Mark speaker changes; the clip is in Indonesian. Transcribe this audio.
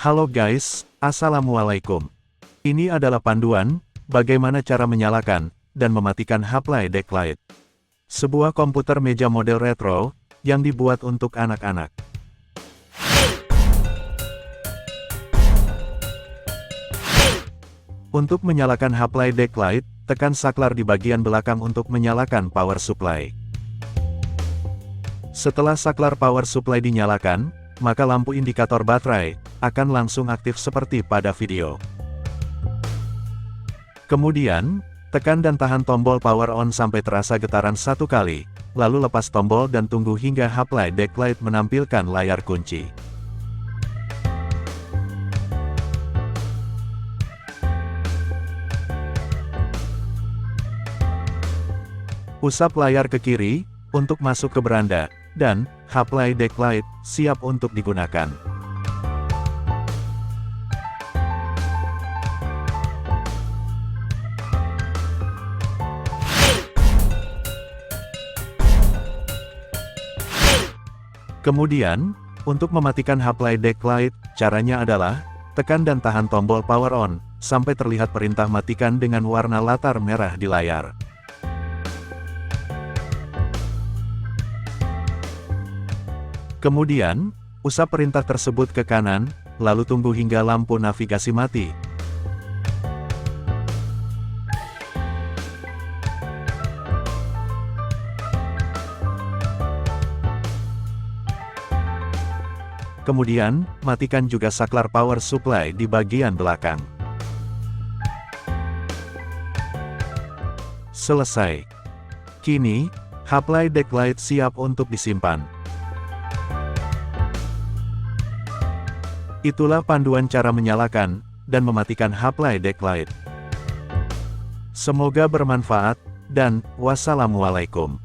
Speaker 1: Halo guys, Assalamualaikum. Ini adalah panduan, bagaimana cara menyalakan, dan mematikan Haplay Decklight. Sebuah komputer meja model retro, yang dibuat untuk anak-anak. Untuk menyalakan Haplay Decklight, tekan saklar di bagian belakang untuk menyalakan power supply. Setelah saklar power supply dinyalakan, maka lampu indikator baterai akan langsung aktif seperti pada video. Kemudian, tekan dan tahan tombol power on sampai terasa getaran satu kali, lalu lepas tombol dan tunggu hingga Haplay Decklight menampilkan layar kunci. Usap layar ke kiri, untuk masuk ke beranda, dan Haplay Decklight siap untuk digunakan. Kemudian, untuk mematikan Haplay Decklight, caranya adalah, tekan dan tahan tombol power on, sampai terlihat perintah matikan dengan warna latar merah di layar. Kemudian, usap perintah tersebut ke kanan, lalu tunggu hingga lampu navigasi mati. Kemudian, matikan juga saklar power supply di bagian belakang. Selesai. Kini, Haplay Decklight siap untuk disimpan. Itulah panduan cara menyalakan dan mematikan Haplay Decklight. Semoga bermanfaat, dan wassalamualaikum.